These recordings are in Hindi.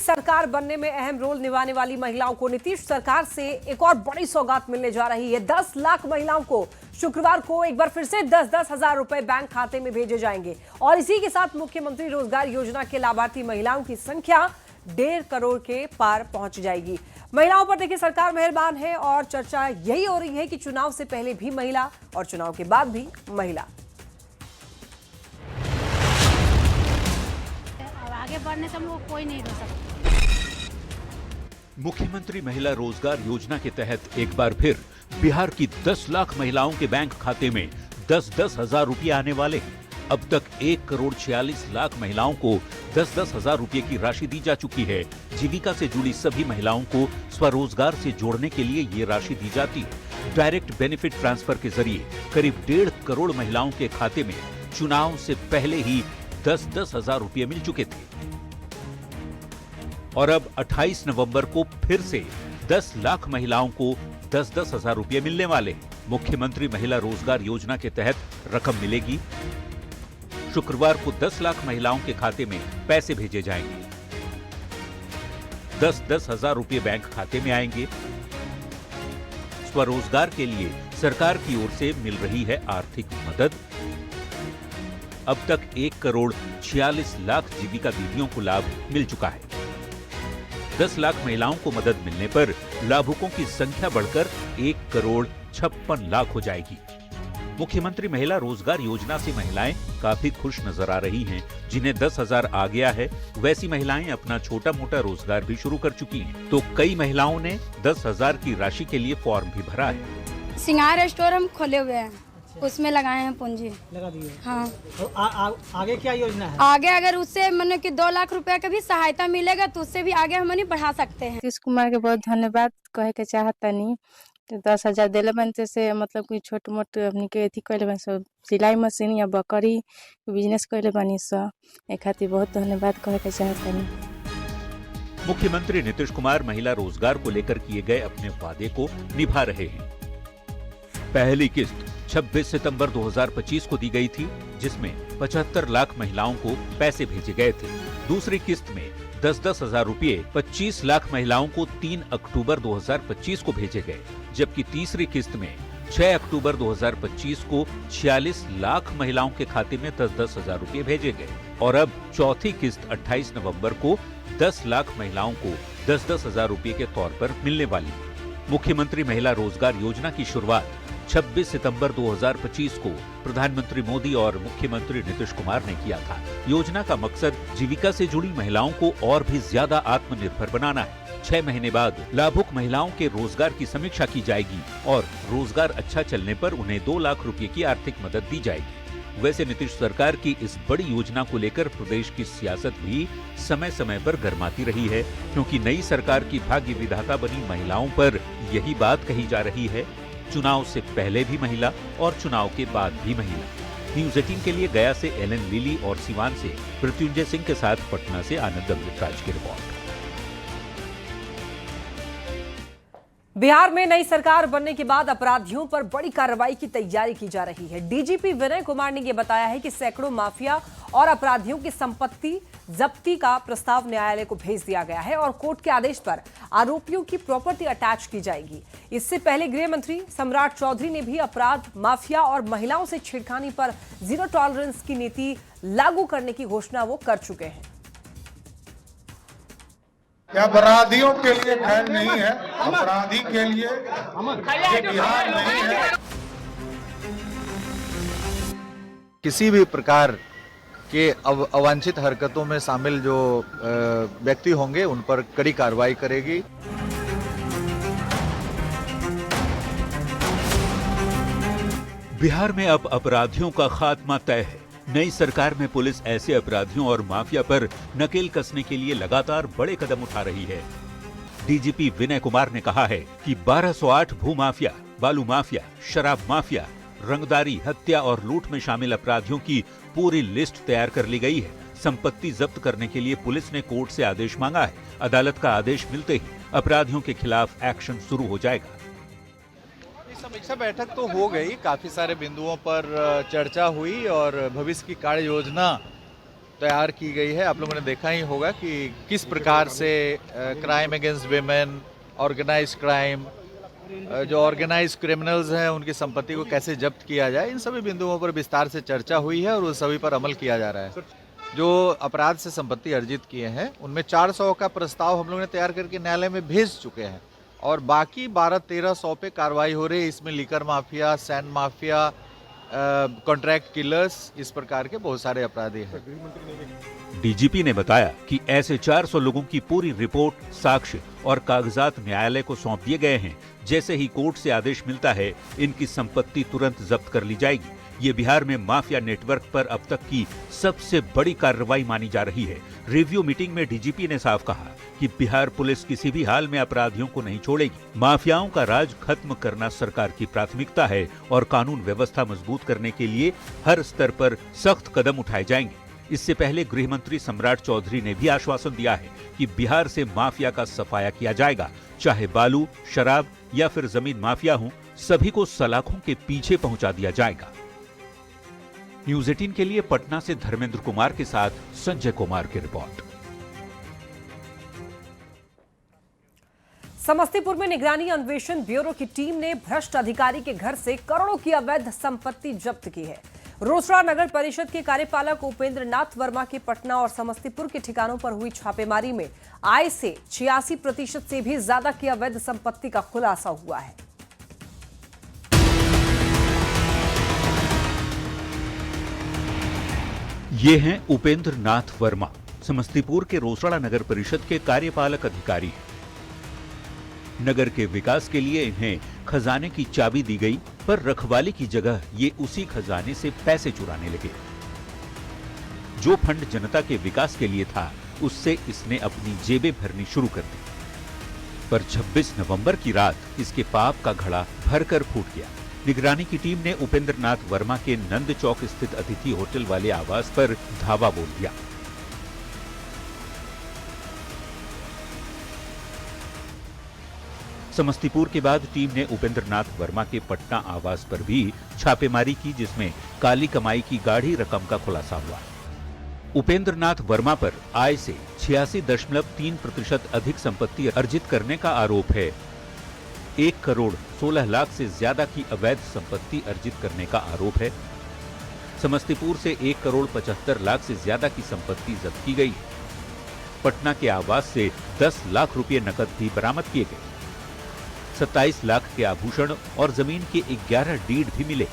सरकार बनने में अहम रोल निभाने वाली महिलाओं को नीतीश सरकार से एक और बड़ी सौगात मिलने जा रही है। 10 लाख महिलाओं को शुक्रवार को एक बार फिर से 10-10 हजार रुपए बैंक खाते में भेजे जाएंगे और इसी के साथ मुख्यमंत्री रोजगार योजना के लाभार्थी महिलाओं की संख्या 1.5 करोड़ के पार पहुंच जाएगी। महिलाओं पर देखिए सरकार मेहरबान है और चर्चा यही हो रही है कि चुनाव से पहले भी महिला और चुनाव के बाद भी महिला। आगे बढ़ने से हम लोग कोई नहीं रोक सकता। मुख्यमंत्री महिला रोजगार योजना के तहत एक बार फिर बिहार की 10 लाख महिलाओं के बैंक खाते में 10-10 हजार रुपये आने वाले हैं। अब तक 1 करोड़ 46 लाख महिलाओं को 10-10 हजार रुपये की राशि दी जा चुकी है। जीविका से जुड़ी सभी महिलाओं को स्वरोजगार से जोड़ने के लिए ये राशि दी जाती है। डायरेक्ट बेनिफिट ट्रांसफर के जरिए करीब 1.5 करोड़ महिलाओं के खाते में चुनाव से पहले ही 10-10 हजार रुपये मिल चुके थे और अब 28 नवंबर को फिर से 10 लाख महिलाओं को 10-10 हजार रुपये मिलने वाले। मुख्यमंत्री महिला रोजगार योजना के तहत रकम मिलेगी। शुक्रवार को 10 लाख महिलाओं के खाते में पैसे भेजे जाएंगे। 10-10 हजार रुपये बैंक खाते में आएंगे। स्वरोजगार के लिए सरकार की ओर से मिल रही है आर्थिक मदद। अब तक 1 करोड़ 46 लाख जीविका दीदियों को लाभ मिल चुका है। 10 लाख महिलाओं को मदद मिलने पर लाभुकों की संख्या बढ़कर 1 करोड़ 56 लाख हो जाएगी। मुख्यमंत्री महिला रोजगार योजना से महिलाएं काफी खुश नजर आ रही हैं। जिन्हें 10,000 आ गया है वैसी महिलाएं अपना छोटा मोटा रोजगार भी शुरू कर चुकी हैं। तो कई महिलाओं ने 10,000 की राशि के लिए फॉर्म भी भरा है। सिंगार स्टोर हम खोले हुए हैं, उसमें लगाए हैं पूंजी लगा दिए। हाँ। तो आगे क्या योजना है? आगे अगर उससे मतलब कि 2 लाख रुपए का भी सहायता मिलेगा तो उससे भी आगे हम बढ़ा सकते हैं। नीतीश कुमार के बहुत धन्यवाद कहे के चाहता नहीं। तो 10,000 दिले बनते से मतलब कि छोट मोट हमनी के अथी कैले बन सब सिलाई मशीन या बकरी बिजनेस कैले बनी सब एक खातिर बहुत धन्यवाद कहे के चाहता नहीं। मुख्यमंत्री नीतीश कुमार महिला रोजगार को लेकर किए गए अपने वादे को निभा रहे हैं। पहली किस्त 26 सितंबर 2025 को दी गई थी, जिसमें 75 लाख महिलाओं को पैसे भेजे गए थे। दूसरी किस्त में 10-10 हजार रुपये 25 लाख महिलाओं को 3 अक्टूबर 2025 को भेजे गए, जबकि तीसरी किस्त में 6 अक्टूबर 2025 को 46 लाख महिलाओं के खाते में 10-10 हजार रुपये भेजे गए और अब चौथी किस्त 28 नवंबर को 10 लाख महिलाओं को 10-10 हजार रुपये के तौर पर मिलने वाली। मुख्यमंत्री महिला रोजगार योजना की शुरुआत 26 सितंबर 2025 को प्रधानमंत्री मोदी और मुख्यमंत्री नीतीश कुमार ने किया था। योजना का मकसद जीविका से जुड़ी महिलाओं को और भी ज्यादा आत्मनिर्भर बनाना है। 6 महीने बाद लाभुक महिलाओं के रोजगार की समीक्षा की जाएगी और रोजगार अच्छा चलने पर उन्हें 2 लाख रुपए की आर्थिक मदद दी जाएगी। वैसे नीतीश सरकार की इस बड़ी योजना को लेकर प्रदेश की सियासत भी समय समय पर गर्माती रही है, क्योंकि नई सरकार की भाग्य विधाता बनी महिलाओं पर यही बात कही जा रही है। चुनाव से पहले भी महिला और चुनाव के बाद भी महिला। न्यूज़ 18 के लिए गया से एलन लिली और सिवान से प्रत्युंजय सिंह के साथ पटना से आनंद अमृतराज की रिपोर्ट। बिहार में नई सरकार बनने के बाद अपराधियों पर बड़ी कार्रवाई की तैयारी की जा रही है। डीजीपी विनय कुमार ने यह बताया है कि सैकड़ों माफिया और अपराधियों की संपत्ति जब्ती का प्रस्ताव न्यायालय को भेज दिया गया है और कोर्ट के आदेश पर आरोपियों की प्रॉपर्टी अटैच की जाएगी। इससे पहले गृह मंत्री सम्राट चौधरी ने भी अपराध, माफिया और महिलाओं से छेड़खानी पर जीरो टॉलरेंस की नीति लागू करने की घोषणा वो कर चुके हैं। अपराधियों के लिए खैर नहीं है, अपराधी के लिए ये बिहार नहीं है। किसी भी प्रकार के अवांछित हरकतों में शामिल जो व्यक्ति होंगे उन पर कड़ी कार्रवाई करेगी। बिहार में अब अपराधियों का खात्मा तय है। नई सरकार में पुलिस ऐसे अपराधियों और माफिया पर नकेल कसने के लिए लगातार बड़े कदम उठा रही है। डीजीपी विनय कुमार ने कहा है कि 1208 भू माफिया, बालू माफिया, शराब माफिया, रंगदारी, हत्या और लूट में शामिल अपराधियों की पूरी लिस्ट तैयार कर ली गई है। संपत्ति जब्त करने के लिए पुलिस ने कोर्ट से आदेश मांगा है। अदालत का आदेश मिलते ही अपराधियों के खिलाफ एक्शन शुरू हो जाएगा। समीक्षा बैठक तो हो गई, काफी सारे बिंदुओं पर चर्चा हुई और भविष्य की कार्य योजना तैयार की गई है। आप लोगों ने देखा ही होगा कि किस प्रकार से crime against women, organise crime, जो ऑर्गेनाइज क्रिमिनल्स हैं उनकी संपत्ति को कैसे जब्त किया जाए, इन सभी बिंदुओं पर विस्तार से चर्चा हुई है और उन सभी पर अमल किया जा रहा है। जो अपराध से संपत्ति अर्जित किए हैं उनमें 400 का प्रस्ताव हम लोगों ने तैयार करके न्यायालय में भेज चुके हैं और बाकी 1200-1300 पे कार्रवाई हो रही है। इसमें liquor mafia, sand mafia, contract killers, इस प्रकार के बहुत सारे अपराधी हैं। डीजीपी ने बताया कि ऐसे 400 लोगों की पूरी रिपोर्ट, साक्ष्य और कागजात न्यायालय को सौंप दिए गए हैं। जैसे ही कोर्ट से आदेश मिलता है, इनकी संपत्ति तुरंत जब्त कर ली जाएगी। ये बिहार में माफिया नेटवर्क पर अब तक की सबसे बड़ी कार्रवाई मानी जा रही है। रिव्यू मीटिंग में डीजीपी ने साफ कहा कि बिहार पुलिस किसी भी हाल में अपराधियों को नहीं छोड़ेगी। माफियाओं का राज खत्म करना सरकार की प्राथमिकता है और कानून व्यवस्था मजबूत करने के लिए हर स्तर पर सख्त कदम उठाए जाएंगे। इससे पहले गृह मंत्री सम्राट चौधरी ने भी आश्वासन दिया है कि बिहार से माफिया का सफाया किया जाएगा। चाहे बालू, शराब या फिर जमीन माफिया हो, सभी को सलाखों के पीछे पहुंचा दिया जाएगा। न्यूज 18 के लिए पटना से धर्मेंद्र कुमार के साथ संजय कुमार की रिपोर्ट। समस्तीपुर में निगरानी अन्वेषण ब्यूरो की टीम ने भ्रष्ट अधिकारी के घर से करोड़ों की अवैध संपत्ति जब्त की है। रोसड़ा नगर परिषद के कार्यपालक उपेंद्र नाथ वर्मा के पटना और समस्तीपुर के ठिकानों पर हुई छापेमारी में आय से 86% से भी ज्यादा की अवैध संपत्ति का खुलासा हुआ है। ये हैं उपेंद्र नाथ वर्मा, समस्तीपुर के रोसड़ा नगर परिषद के कार्यपालक अधिकारी। नगर के विकास के लिए इन्हें खजाने की चाबी दी गई, पर रखवाली की जगह ये उसी खजाने से पैसे चुराने लगे। जो फंड जनता के विकास के लिए था, उससे इसने अपनी जेबें भरनी शुरू कर दी। पर 26 नवंबर की रात इसके पाप का घड़ा भरकर फूट गया। निगरानी की टीम ने उपेंद्र नाथ वर्मा के नंद चौक स्थित अतिथि होटल वाले आवास पर धावा बोल दिया। समस्तीपुर के बाद टीम ने उपेंद्र नाथ वर्मा के पटना आवास पर भी छापेमारी की, जिसमें काली कमाई की गाढ़ी रकम का खुलासा हुआ। उपेंद्र नाथ वर्मा पर आय से 86.3% अधिक संपत्ति अर्जित करने का आरोप है। 1 करोड़ 16 लाख से ज्यादा की अवैध संपत्ति अर्जित करने का आरोप है। समस्तीपुर से 1 करोड़ 75 लाख से ज्यादा की संपत्ति जब्त की गई। पटना के आवास से 10 लाख रुपए नकद भी बरामद किए गए। 27 लाख के आभूषण और जमीन के 11 डीड भी मिले।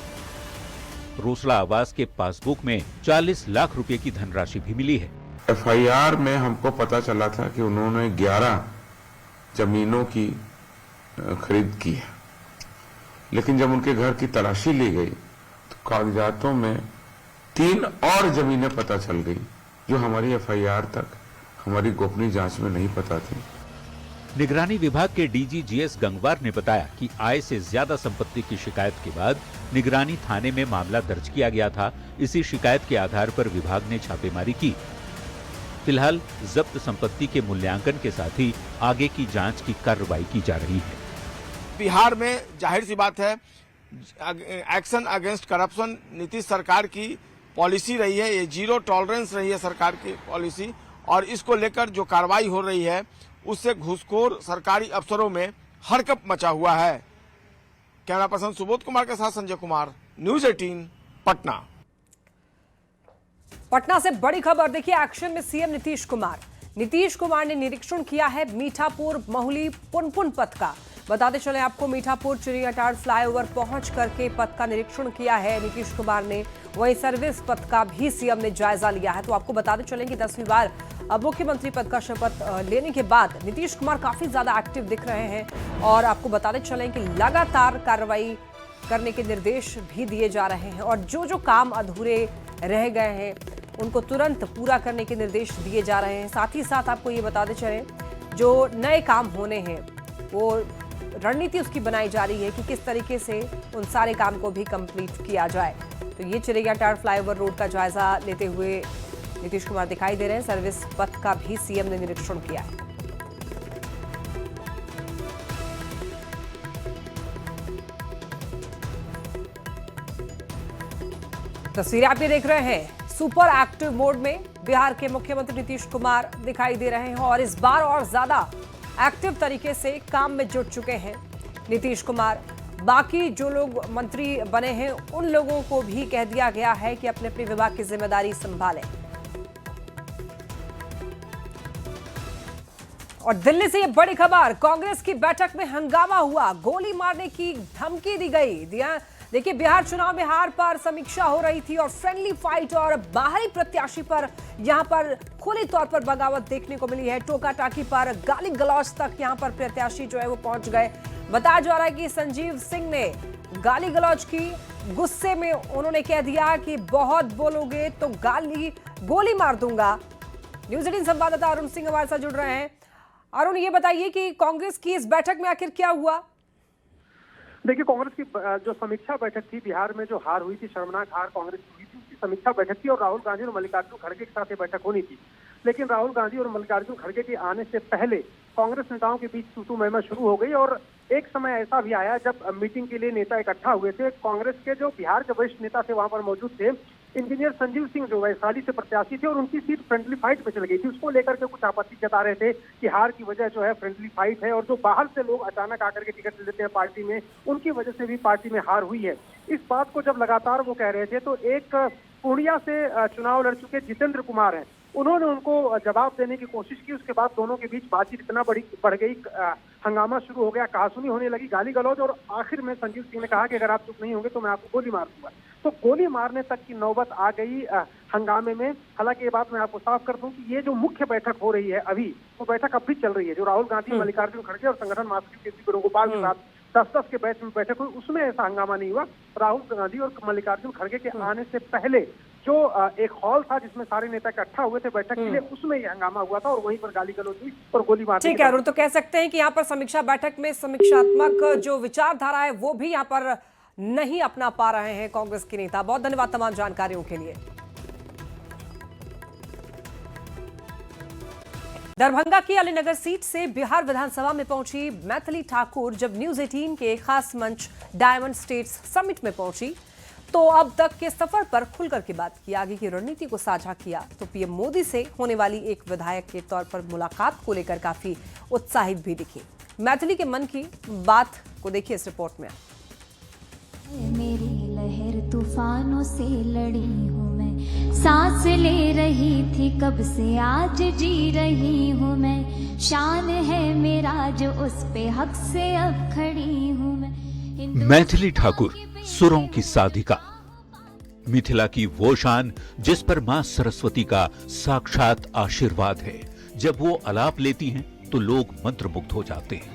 रोसड़ा आवास के पासबुक में 40 लाख रुपए की धनराशि भी मिली है। एफआईआर में हमको पता चला था कि उन्होंने 11 जमीनों की खरीद की है, लेकिन जब उनके घर की तलाशी ली गई तो कागजातों में 3 और जमीनें पता चल गई, जो हमारी एफआईआर तक हमारी गोपनीय जांच में नहीं पता थी। निगरानी विभाग के डीजी जीएस गंगवार ने बताया कि आय से ज्यादा संपत्ति की शिकायत के बाद निगरानी थाने में मामला दर्ज किया गया था। इसी शिकायत के आधार पर विभाग ने छापेमारी की। फिलहाल जब्त संपत्ति के मूल्यांकन के साथ ही आगे की जांच की कार्रवाई की जा रही है। बिहार में जाहिर सी बात है, एक्शन अगेंस्ट करप्शन नीतीश सरकार की पॉलिसी रही है। ये जीरो टॉलरेंस रही है सरकार की पॉलिसी, और इसको लेकर जो कार्रवाई हो रही है उससे घूसखोर सरकारी अफसरों में हड़कंप मचा हुआ है। कैमरा पर्सन सुबोध कुमार के साथ संजय कुमार, न्यूज 18 पटना। पटना से बड़ी खबर देखिए, एक्शन में सीएम नीतीश कुमार ने निरीक्षण किया है मीठापुर महुली पुनपुन पथ का। बताते चले आपको, मीठापुर चिड़ियाटाड़ फ्लाईओवर पहुंच करके पथ का निरीक्षण किया है नीतीश कुमार ने। वहीं सर्विस पथ का भी सीएम ने जायजा लिया है। तो आपको बताते चलें कि 10वीं बार मुख्यमंत्री पद का शपथ लेने के बाद नीतीश कुमार काफी ज्यादा एक्टिव दिख रहे हैं और आपको बताते चलें कि लगातार कार्रवाई करने के निर्देश भी दिए जा रहे हैं और जो जो काम अधूरे रह गए हैं उनको तुरंत पूरा करने के निर्देश दिए जा रहे हैं। साथ ही साथ आपको ये बताते चलें, जो नए काम होने हैं वो रणनीति उसकी बनाई जा रही है कि किस तरीके से उन सारे काम को भी कंप्लीट किया जाए। तो ये चिड़ियाटाड़ फ्लाईओवर रोड का जायजा लेते हुए नीतीश कुमार दिखाई दे रहे हैं। सर्विस पथ का भी सीएम ने निरीक्षण किया है। तस्वीरें आप ये देख रहे हैं सुपर एक्टिव मोड में बिहार के मुख्यमंत्री नीतीश कुमार दिखाई दे रहे हैं और इस बार और ज्यादा एक्टिव तरीके से काम में जुट चुके हैं नीतीश कुमार। बाकी जो लोग मंत्री बने हैं उन लोगों को भी कह दिया गया है कि अपने अपने विभाग की जिम्मेदारी संभालें। और दिल्ली से ये बड़ी खबर, कांग्रेस की बैठक में हंगामा हुआ, गोली मारने की धमकी दी गई। देखिए, बिहार चुनाव में हार पर समीक्षा हो रही थी और फ्रेंडली फाइट और बाहरी प्रत्याशी पर यहां पर खुले तौर पर बगावत देखने को मिली है। टोका टाकी पर गाली गलौज तक यहां पर प्रत्याशी जो है वो पहुंच गए। बताया जा रहा है कि संजीव सिंह ने गाली गलौज की, गुस्से में उन्होंने कह दिया कि बहुत बोलोगे तो गोली मार दूंगा। न्यूज 18 संवाददाता अरुण सिंह हमारे साथ जुड़ रहे हैं। अरुण, ये बताइए कि कांग्रेस की इस बैठक में आखिर क्या हुआ? देखिए, कांग्रेस की जो समीक्षा बैठक थी, बिहार में जो हार हुई थी, शर्मनाक हार कांग्रेस की हुई थी, उसकी समीक्षा बैठक थी और राहुल गांधी और मल्लिकार्जुन खड़गे के साथ ये बैठक होनी थी। लेकिन राहुल गांधी और मल्लिकार्जुन खड़गे के आने से पहले कांग्रेस नेताओं के बीच तू मैं शुरू हो गई और एक समय ऐसा भी आया जब मीटिंग के लिए नेता इकट्ठा हुए थे। कांग्रेस के जो बिहार के वरिष्ठ नेता थे वहां पर मौजूद थे। इंजीनियर संजीव सिंह जो वैशाली से प्रत्याशी थे और उनकी सीट फ्रेंडली फाइट पे चल गई थी, उसको लेकर के कुछ आपत्ति जता रहे थे कि हार की वजह जो है फ्रेंडली फाइट है और जो बाहर से लोग अचानक आकर के टिकट ले लेते हैं पार्टी में, उनकी वजह से भी पार्टी में हार हुई है। इस बात को जब लगातार वो कह रहे थे तो एक पूर्णिया से चुनाव लड़ चुके जितेंद्र कुमार हैं, उन्होंने उनको जवाब देने की कोशिश की। उसके बाद दोनों के बीच बातचीत इतना बढ़ गई, हंगामा शुरू हो गया, कहासुनी होने लगी, गाली गलौज, और आखिर में संजीव सिंह ने कहा कि अगर आप चुप नहीं होंगे तो मैं आपको गोली मार दूंगा। तो गोली मारने तक की नौबत आ गई हंगामे में। हालांकि ये बात मैं आपको साफ कर दूं कि ये जो मुख्य बैठक हो रही है अभी, वो बैठक अब भी चल रही है। जो राहुल गांधी, मल्लिकार्जुन खड़गे और संगठन महासचिव के सी वेणुगोपाल के साथ 10-10 के बैच में बैठक हुई, उसमें ऐसा हंगामा नहीं हुआ। राहुल गांधी और मल्लिकार्जुन खड़गे के आने से पहले जो एक हॉल था जिसमें सारे नेता इकट्ठा हुए थे बैठक के लिए, उसमें ये हंगामा हुआ था और वहीं पर गाली गलौज हुई और गोली मार। ठीक है अरुण, तो कह सकते हैं कि यहाँ पर समीक्षा बैठक में समीक्षात्मक जो विचारधारा है वो भी यहाँ पर नहीं अपना पा रहे हैं कांग्रेस के नेता। बहुत धन्यवाद तमाम जानकारियों के लिए। दरभंगा की अलीनगर सीट से बिहार विधानसभा में पहुंची मैथिली ठाकुर जब न्यूज 18 के खास मंच डायमंड स्टेट्स समिट में पहुंची तो अब तक के सफर पर खुलकर के बात की, आगे की रणनीति को साझा किया। तो पीएम मोदी से होने वाली एक विधायक के तौर पर मुलाकात को लेकर काफी उत्साहित भी दिखी। मैथिली के मन की बात को देखिए इस रिपोर्ट में। मेरी लहर तूफानों से लड़ी हूँ मैं, सांस ले रही थी कब से आज जी रही हूँ मैं, शान है मेरा जो उस पे हक से अब खड़ी हूँ मैं। मैथिली ठाकुर सुरों की साधिका, मिथिला की वो शान जिस पर मां सरस्वती का साक्षात आशीर्वाद है। जब वो अलाप लेती हैं तो लोग मंत्रमुग्ध हो जाते हैं।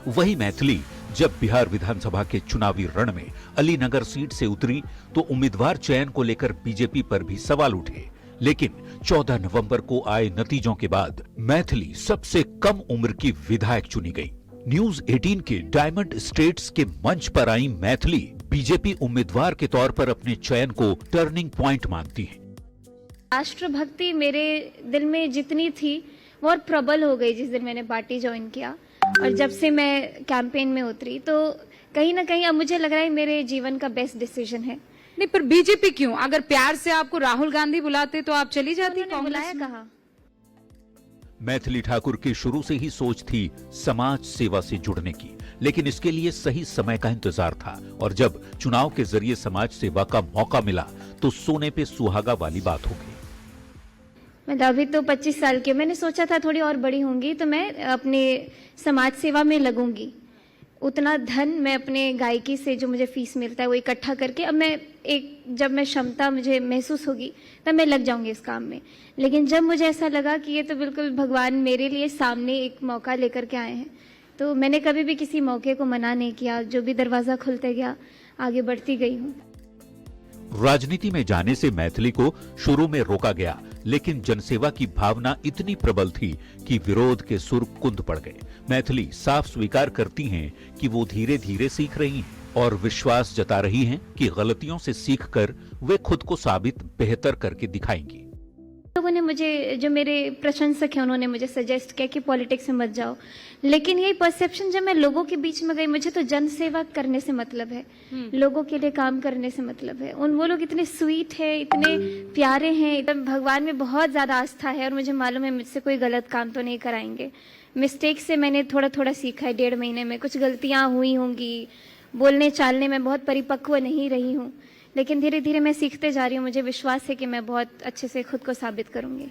वही मैथिली जब बिहार विधानसभा के चुनावी रण में अलीनगर सीट से उतरी तो उम्मीदवार चयन को लेकर बीजेपी पर भी सवाल उठे। लेकिन 14 नवंबर को आए नतीजों के बाद मैथिली सबसे कम उम्र की विधायक चुनी गई। न्यूज 18 के डायमंड स्टेट्स के मंच पर आई मैथिली बीजेपी उम्मीदवार के तौर पर अपने चयन को टर्निंग पॉइंट मानती है। राष्ट्रभक्ति मेरे दिल में जितनी थी वो और प्रबल हो गई जिस दिन मैंने पार्टी ज्वाइन किया, और जब से मैं कैंपेन में उतरी तो कहीं ना कहीं अब मुझे लग रहा है मेरे जीवन का बेस्ट डिसीजन है। नहीं, पर बीजेपी क्यों? अगर प्यार से आपको राहुल गांधी बुलाते तो आप चली जाती। बुलाया कहा? मैथिली ठाकुर की शुरू से ही सोच थी समाज सेवा से जुड़ने की, लेकिन इसके लिए सही समय का इंतजार था और जब चुनाव के जरिए समाज सेवा का मौका मिला तो सोने पे सुहागा वाली बात हो गई। मैं अभी तो 25 साल की, मैंने सोचा था थोड़ी और बड़ी होंगी तो मैं अपने समाज सेवा में लगूंगी। उतना धन मैं अपने गायकी से जो मुझे फीस मिलता है वो इकट्ठा करके अब मैं जब मैं क्षमता मुझे महसूस होगी तब मैं लग जाऊंगी इस काम में। लेकिन जब मुझे ऐसा लगा कि ये तो बिल्कुल भगवान मेरे लिए सामने एक मौका लेकर के आए हैं तो मैंने कभी भी किसी मौके को मना नहीं किया। जो भी दरवाजा खुलते गया आगे बढ़ती गई हूँ। राजनीति में जाने से मैथिली को शुरू में रोका गया, लेकिन जनसेवा की भावना इतनी प्रबल थी कि विरोध के सुर कुंद पड़ गए। मैथिली साफ स्वीकार करती हैं कि वो धीरे धीरे सीख रही हैं और विश्वास जता रही हैं कि गलतियों से सीखकर वे खुद को साबित बेहतर करके दिखाएंगी। लोगों लोगों ने मुझे, जो मेरे प्रशंसक हैं, उन्होंने मुझे सजेस्ट किया कि पॉलिटिक्स में मत जाओ। लेकिन यही परसेप्शन जब मैं लोगों के बीच में गई, मुझे तो जन सेवा करने से मतलब है, लोगों के लिए काम करने से मतलब है। वो लोग इतने स्वीट है, इतने प्यारे हैं, भगवान में बहुत ज़्यादा आस्था है और मुझे मालूम है मुझसे कोई गलत काम तो नहीं कराएंगे। मिस्टेक से मैंने थोड़ा थोड़ा सीखा है 1.5 महीने में। कुछ गलतियाँ हुई होंगी, बोलने चालने में बहुत परिपक्व नहीं रही हूँ, लेकिन धीरे धीरे मैं सीखते जा रही हूँ। मुझे विश्वास है कि मैं बहुत अच्छे से खुद को साबित करूंगी।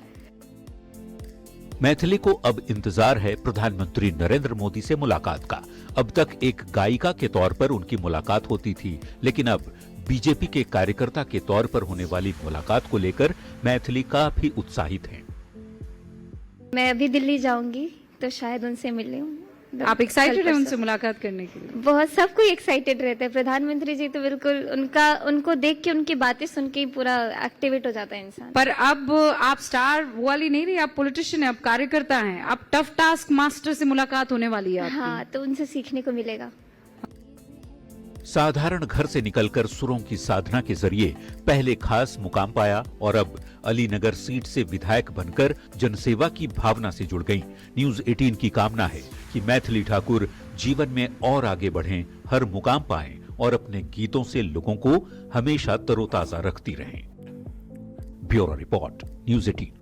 मैथिली को अब इंतजार है प्रधानमंत्री नरेंद्र मोदी से मुलाकात का। अब तक एक गायिका के तौर पर उनकी मुलाकात होती थी, लेकिन अब बीजेपी के कार्यकर्ता के तौर पर होने वाली मुलाकात को लेकर मैथिली काफी उत्साहित हैं। मैं अभी दिल्ली जाऊंगी तो शायद उनसे मिलूं। आप एक्साइटेड हैं उनसे मुलाकात करने के लिए? बहुत, सब कोई एक्साइटेड रहता है। प्रधानमंत्री जी तो बिल्कुल, उनको देख के, उनकी बातें सुन के पूरा एक्टिवेट हो जाता है इंसान। पर अब आप स्टार वाली नहीं रही, आप पॉलिटिशियन हैं, आप कार्यकर्ता हैं, आप टफ टास्क मास्टर से मुलाकात होने वाली है आपकी। हाँ, तो उनसे सीखने को मिलेगा। साधारण घर से निकलकर सुरों की साधना के जरिए पहले खास मुकाम पाया और अब अलीनगर सीट से विधायक बनकर जनसेवा की भावना से जुड़ गईं। न्यूज 18 की कामना है कि मैथिली ठाकुर जीवन में और आगे बढ़ें, हर मुकाम पाएं और अपने गीतों से लोगों को हमेशा तरोताजा रखती रहें। Bureau report, news 18।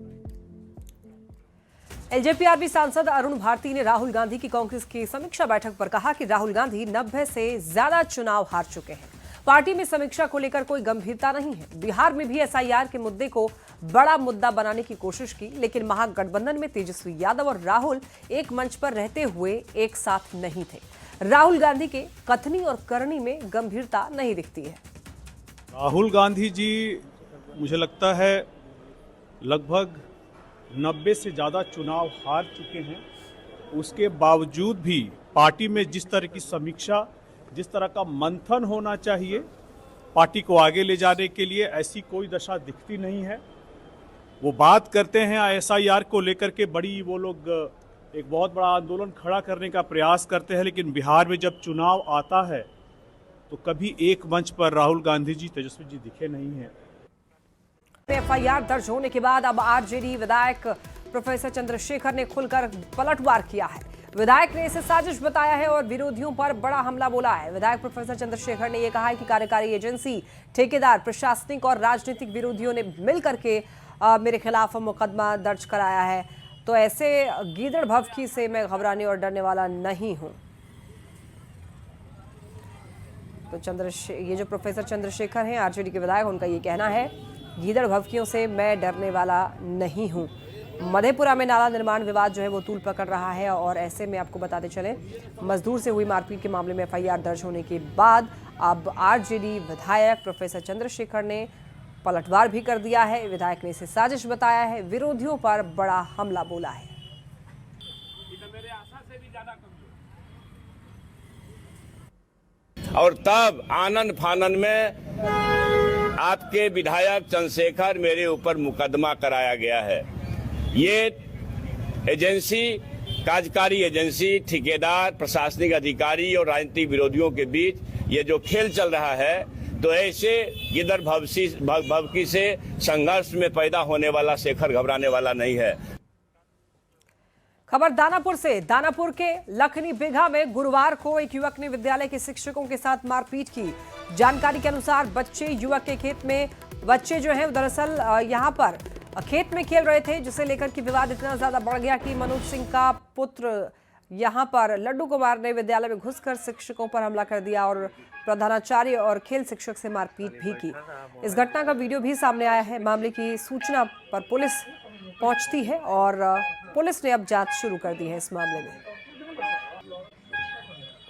एलजेपीआरबी सांसद अरुण भारती ने राहुल गांधी की कांग्रेस की समीक्षा बैठक पर कहा कि राहुल गांधी 90 से ज्यादा चुनाव हार चुके हैं। पार्टी में समीक्षा को लेकर कोई गंभीरता नहीं है। बिहार में भी एसआईआर के मुद्दे को बड़ा मुद्दा बनाने की कोशिश की, लेकिन महागठबंधन में तेजस्वी यादव और राहुल एक मंच पर रहते हुए एक साथ नहीं थे। राहुल गांधी के कथनी और करनी में गंभीरता नहीं दिखती है। राहुल गांधी जी, मुझे लगता है लगभग 90 से ज़्यादा चुनाव हार चुके हैं। उसके बावजूद भी पार्टी में जिस तरह की समीक्षा, जिस तरह का मंथन होना चाहिए पार्टी को आगे ले जाने के लिए, ऐसी कोई दशा दिखती नहीं है। वो बात करते हैं एसआईआर को लेकर के, बड़ी वो लोग एक बहुत बड़ा आंदोलन खड़ा करने का प्रयास करते हैं, लेकिन बिहार में जब चुनाव आता है तो कभी एक मंच पर राहुल गांधी जी, तेजस्वी जी दिखे नहीं हैं। एफआईआर दर्ज होने के बाद अब आरजेडी विधायक प्रोफेसर चंद्रशेखर ने खुलकर पलटवार किया है। विधायक ने इसे साजिश बताया है और विरोधियों पर बड़ा हमला बोला है। विधायक प्रोफेसर चंद्रशेखर ने यह कहा है कि कार्यकारी एजेंसी, ठेकेदार, प्रशासनिक और राजनीतिक विरोधियों ने मिलकर के मेरे खिलाफ मुकदमा दर्ज कराया है, तो ऐसे गीदड़ भभकी से मैं घबराने और डरने वाला नहीं हूं। तो ये जो प्रोफेसर चंद्रशेखर हैं, आरजेडी के विधायक, उनका ये कहना है, गीदड़ भभकियों से मैं डरने वाला नहीं हूं। मधेपुरा में नाला निर्माण विवाद जो है वो तूल पकड़ रहा है और ऐसे में आपको बताते चले, मजदूर से हुई मारपीट के मामले में एफआईआर दर्ज होने के बाद अब आरजेडी विधायक प्रोफेसर चंद्रशेखर ने पलटवार भी कर दिया है। विधायक ने इसे साजिश बताया है, विरोधियों पर बड़ा हमला बोला है। और तब आनन फानन में आपके विधायक चंद्रशेखर मेरे ऊपर मुकदमा कराया गया है। ये एजेंसी, कार्यकारी एजेंसी, ठेकेदार, प्रशासनिक अधिकारी और राजनीतिक विरोधियों के बीच ये जो खेल चल रहा है, तो ऐसे गिदड़ भभकी से संघर्ष में पैदा होने वाला शेखर घबराने वाला नहीं है। खबर दानापुर से। दानापुर के लखनी बिघा में गुरुवार को एक युवक ने विद्यालय के शिक्षकों के साथ मारपीट की। जानकारी के अनुसार युवक के खेत में बच्चे जो हैं दरअसल यहाँ पर खेत में खेल रहे थे, जिसे लेकर कि विवाद इतना ज्यादा बढ़ गया कि मनोज सिंह का पुत्र यहाँ पर लड्डू कुमार ने विद्यालय में घुसकर शिक्षकों पर हमला कर दिया और प्रधानाचार्य और खेल शिक्षक से मारपीट भी की। इस घटना का वीडियो भी सामने आया है। मामले की सूचना पर पुलिस पहुंचती है और पुलिस ने अब जांच शुरू कर दी है इस मामले में।